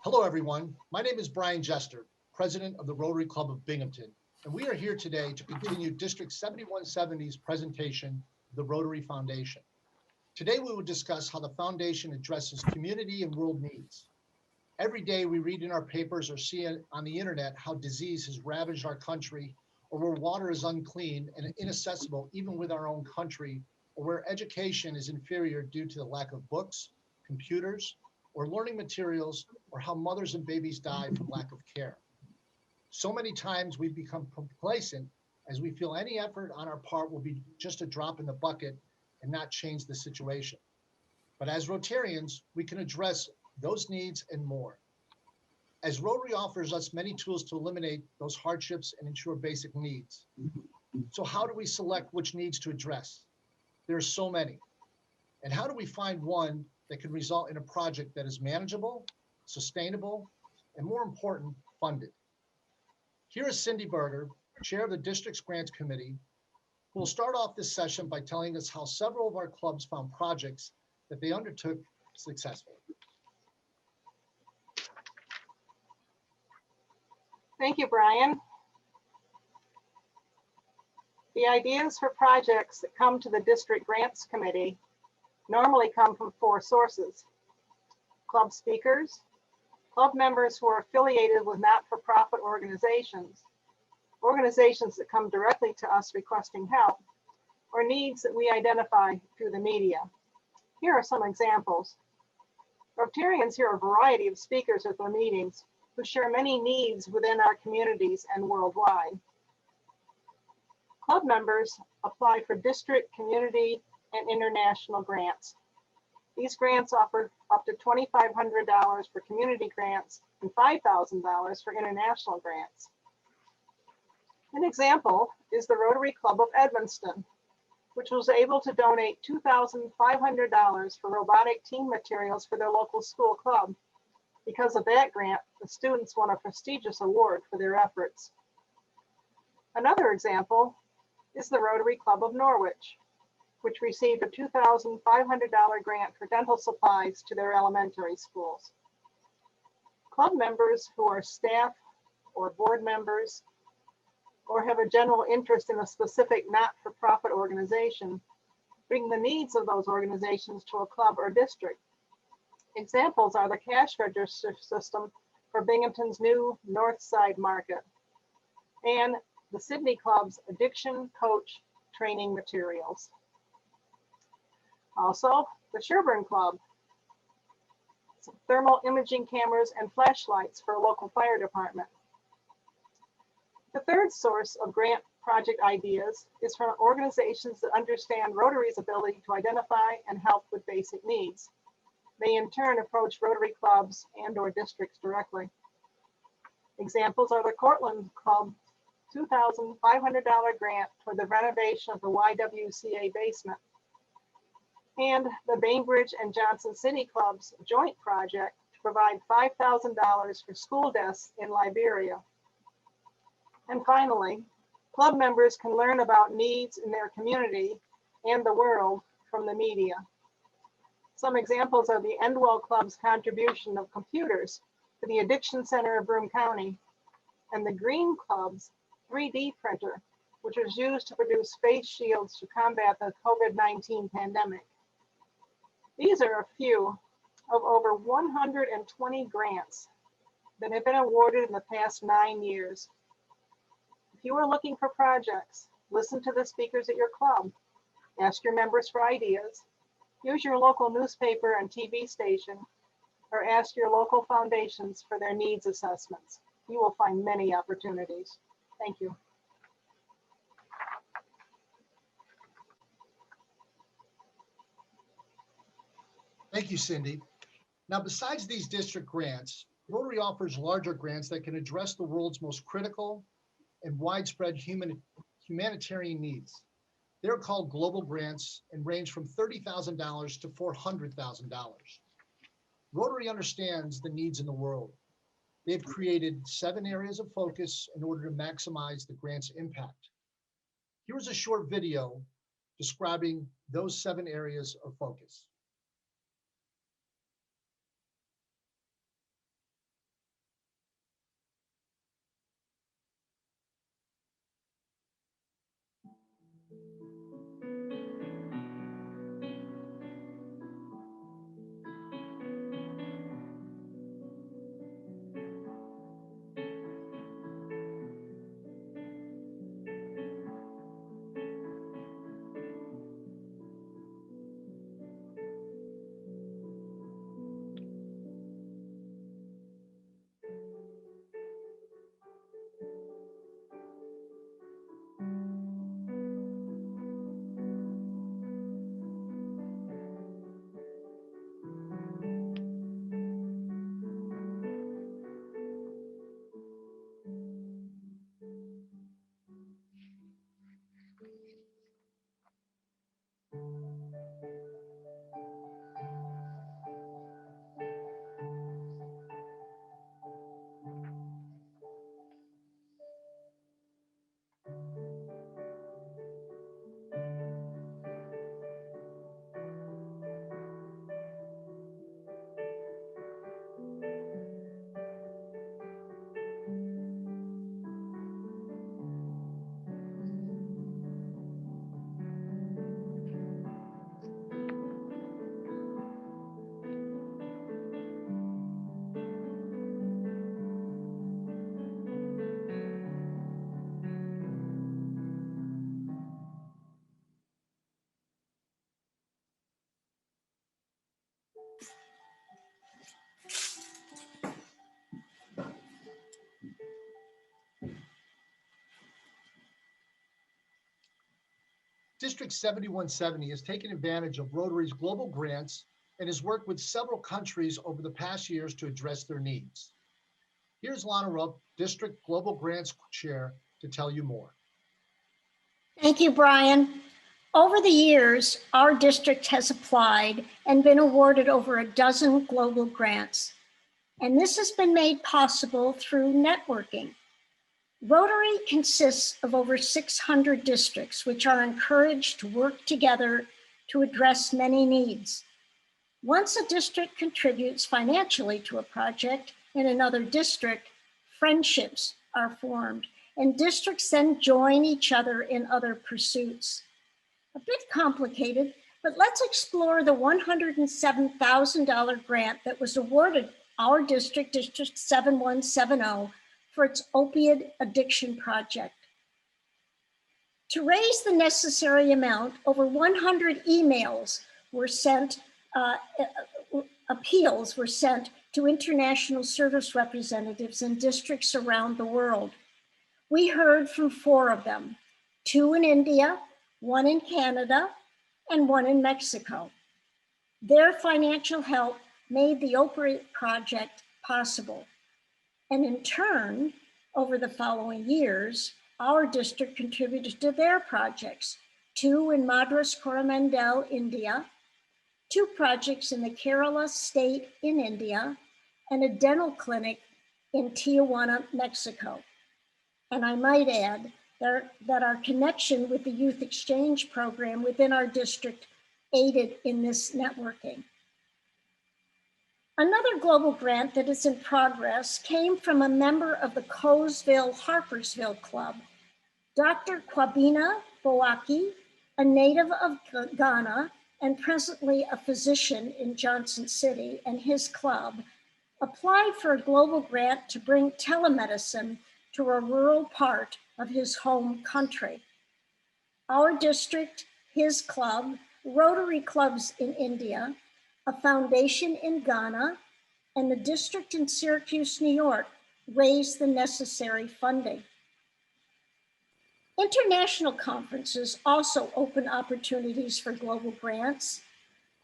Hello, everyone. My name is Brian Jester, President of the Rotary Club of Binghamton, and we are here today to continue District 7170's presentation of the Rotary Foundation. Today, we will discuss how the foundation addresses community and world needs. Every day, we read in our papers or see on the internet how disease has ravaged our country, or where water is unclean and inaccessible even with our own country, or where education is inferior due to the lack of books, computers, or learning materials, or how mothers and babies die from lack of care. So many times we become complacent as we feel any effort on our part will be just a drop in the bucket and not change the situation. But as Rotarians, we can address those needs and more. As Rotary offers us many tools to eliminate those hardships and ensure basic needs. So how do we select which needs to address? There are so many. And how do we find one that can result in a project that is manageable, sustainable, and more important, funded? Here is Cindy Berger, Chair of the District's Grants Committee, who will start off this session by telling us how several of our clubs found projects that they undertook successfully. Thank you, Brian. The ideas for projects that come to the District Grants Committee normally come from four sources: club speakers, club members who are affiliated with not-for-profit organizations, organizations that come directly to us requesting help, or needs that we identify through the media. Here are some examples. Rotarians hear a variety of speakers at their meetings who share many needs within our communities and worldwide. Club members apply for district, community, and international grants. These grants offer up to $2,500 for community grants and $5,000 for international grants. An example is the Rotary Club of Edmonston, which was able to donate $2,500 for robotic team materials for their local school club. Because of that grant, the students won a prestigious award for their efforts. Another example is the Rotary Club of Norwich, which received a $2,500 grant for dental supplies to their elementary schools. Club members who are staff or board members or have a general interest in a specific not-for-profit organization bring the needs of those organizations to a club or district. Examples are the cash register system for Binghamton's new North Side Market and the Sydney Club's addiction coach training materials. Also, the Sherburne Club, some thermal imaging cameras and flashlights for a local fire department. The third source of grant project ideas is from organizations that understand Rotary's ability to identify and help with basic needs. They in turn approach Rotary clubs and/or districts directly. Examples are the Cortland Club $2,500 grant for the renovation of the YWCA basement, and the Bainbridge and Johnson City Club's joint project to provide $5,000 for school desks in Liberia. And finally, club members can learn about needs in their community and the world from the media. Some examples are the Endwell Club's contribution of computers to the Addiction Center of Broome County, and the Green Club's 3D printer, which was used to produce face shields to combat the COVID-19 pandemic. These are a few of over 120 grants that have been awarded in the past 9 years. If you are looking for projects, listen to the speakers at your club, ask your members for ideas, use your local newspaper and TV station, or ask your local foundations for their needs assessments. You will find many opportunities. Thank you. Thank you, Cindy. Now, besides these district grants, Rotary offers larger grants that can address the world's most critical and widespread humanitarian needs. They're called global grants and range from $30,000 to $400,000. Rotary understands the needs in the world. They've created 7 areas of focus in order to maximize the grant's impact. Here's a short video describing those 7 areas of focus. District 7170 has taken advantage of Rotary's global grants and has worked with several countries over the past years to address their needs. Here's Lana Rupp, District Global Grants Chair, to tell you more. Thank you, Brian. Over the years, our district has applied and been awarded over a dozen global grants. And this has been made possible through networking. Rotary consists of over 600 districts, which are encouraged to work together to address many needs. Once a district contributes financially to a project in another district, friendships are formed, and districts then join each other in other pursuits. A bit complicated, but let's explore the $107,000 grant that was awarded our district, District 7170, for its opiate addiction project. To raise the necessary amount, over 100 emails were sent, appeals were sent to international service representatives in districts around the world. We heard from 4 of them, 2 in India, 1 in Canada, and 1 in Mexico. Their financial help made the opiate project possible. And in turn, over the following years, our district contributed to their projects, 2 in Madras Coromandel, India, 2 projects in the Kerala state in India, and a dental clinic in Tijuana, Mexico. And I might add that our connection with the youth exchange program within our district aided in this networking. Another global grant that is in progress came from a member of the Colesville-Harpersville Club, Dr. Kwabena Boaki, a native of Ghana and presently a physician in Johnson City, and his club applied for a global grant to bring telemedicine to a rural part of his home country. Our district, his club, Rotary clubs in India, a foundation in Ghana, and the district in Syracuse, New York, raised the necessary funding. International conferences also open opportunities for global grants.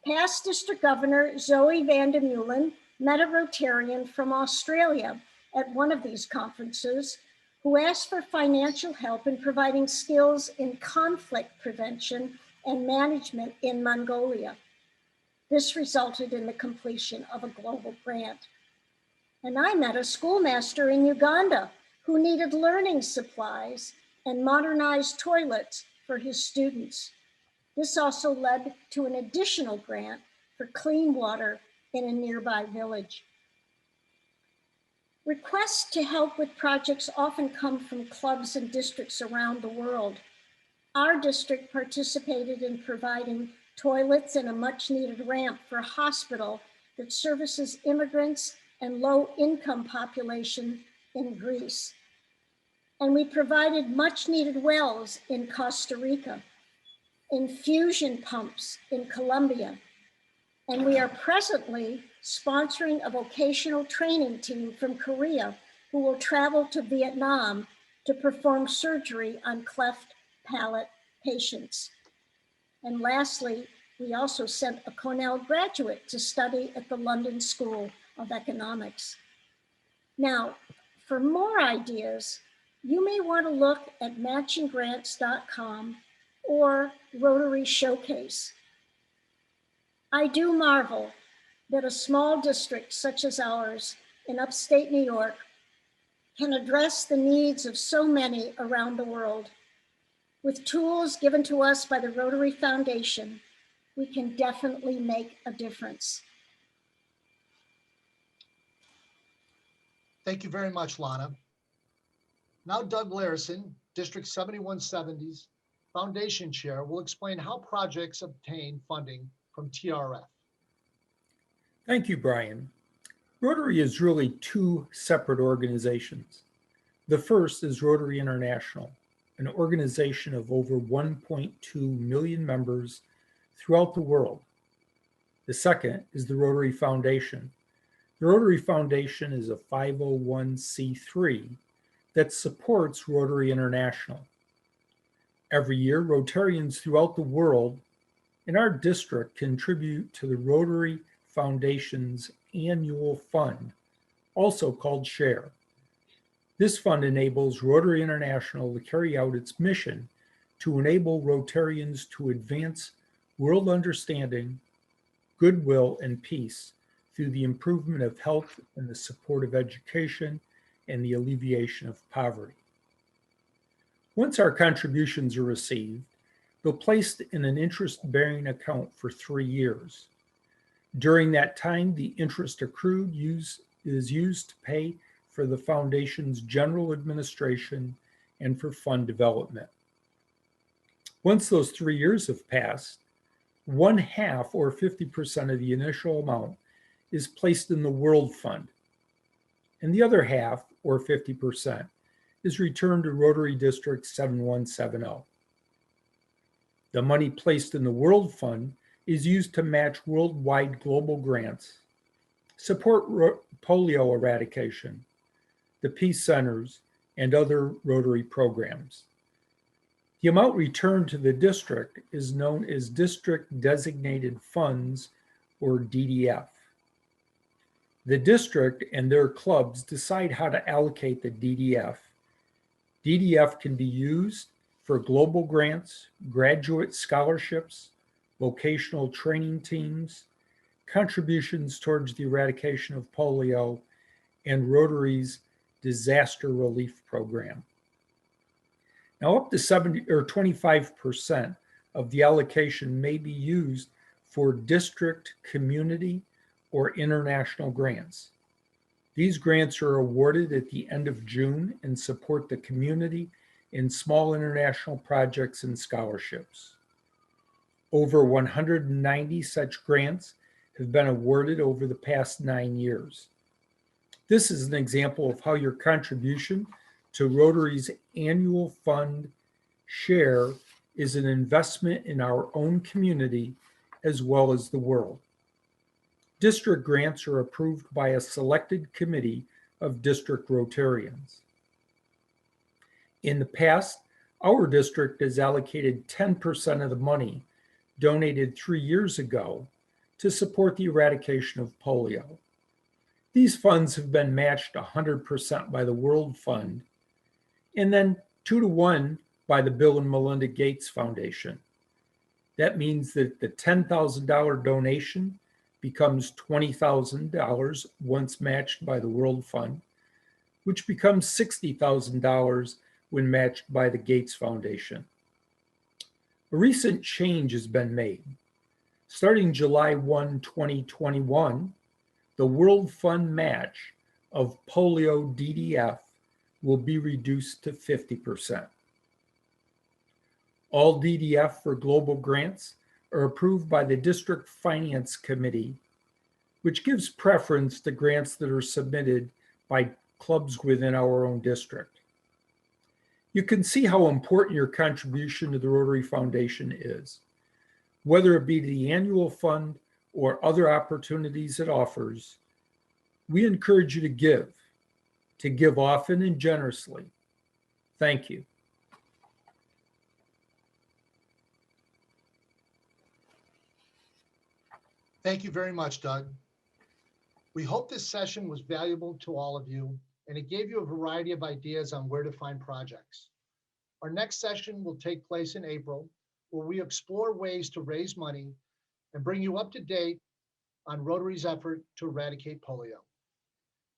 Past District Governor Zoe van der Meulen met a Rotarian from Australia at one of these conferences who asked for financial help in providing skills in conflict prevention and management in Mongolia. This resulted in the completion of a global grant. And I met a schoolmaster in Uganda who needed learning supplies and modernized toilets for his students. This also led to an additional grant for clean water in a nearby village. Requests to help with projects often come from clubs and districts around the world. Our district participated in providing toilets and a much needed ramp for a hospital that services immigrants and low-income population in Greece. And we provided much needed wells in Costa Rica, infusion pumps in Colombia, and we are presently sponsoring a vocational training team from Korea who will travel to Vietnam to perform surgery on cleft palate patients. And lastly, we also sent a Cornell graduate to study at the London School of Economics. Now, for more ideas, you may want to look at matchinggrants.com or Rotary Showcase. I do marvel that a small district such as ours in upstate New York can address the needs of so many around the world. With tools given to us by the Rotary Foundation, we can definitely make a difference. Thank you very much, Lana. Now Doug Larison, District 7170's Foundation Chair, will explain how projects obtain funding from TRF. Thank you, Brian. Rotary is really 2 separate organizations. The first is Rotary International, an organization of over 1.2 million members throughout the world. The second is the Rotary Foundation. The Rotary Foundation is a 501c3 that supports Rotary International. Every year, Rotarians throughout the world in our district contribute to the Rotary Foundation's annual fund, also called SHARE. This fund enables Rotary International to carry out its mission to enable Rotarians to advance world understanding, goodwill, and peace through the improvement of health and the support of education and the alleviation of poverty. Once our contributions are received, they're placed in an interest-bearing account for 3 years. During that time, the interest accrued is used to pay for the foundation's general administration and for fund development. Once those 3 years have passed, 1/2 or 50% of the initial amount is placed in the World Fund, and the other half, or 50%, is returned to Rotary District 7170. The money placed in the World Fund is used to match worldwide global grants, support polio eradication, the Peace Centers, and other Rotary programs. The amount returned to the district is known as District Designated Funds, or DDF. The district and their clubs decide how to allocate the DDF. DDF can be used for global grants, graduate scholarships, vocational training teams, contributions towards the eradication of polio, and Rotary's disaster relief program. Now, up to 70 or 25% of the allocation may be used for district, community, or international grants. These grants are awarded at the end of June and support the community in small international projects and scholarships. Over 190 such grants have been awarded over the past 9 years. This is an example of how your contribution to Rotary's annual fund SHARE is an investment in our own community as well as the world. District grants are approved by a selected committee of district Rotarians. In the past, our district has allocated 10% of the money donated 3 years ago to support the eradication of polio. These funds have been matched 100% by the World Fund and then 2-to-1 by the Bill and Melinda Gates Foundation. That means that the $10,000 donation becomes $20,000 once matched by the World Fund, which becomes $60,000 when matched by the Gates Foundation. A recent change has been made. Starting July 1, 2021, the World Fund match of polio DDF will be reduced to 50%. All DDF for global grants are approved by the District Finance Committee, which gives preference to grants that are submitted by clubs within our own district. You can see how important your contribution to the Rotary Foundation is. Whether it be the annual fund or other opportunities it offers, we encourage you to give often and generously. Thank you. Thank you very much, Doug. We hope this session was valuable to all of you, and it gave you a variety of ideas on where to find projects. Our next session will take place in April, where we explore ways to raise money and bring you up to date on Rotary's effort to eradicate polio.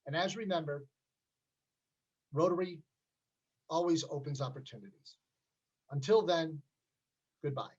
And as remember, Rotary always opens opportunities. Until then, goodbye.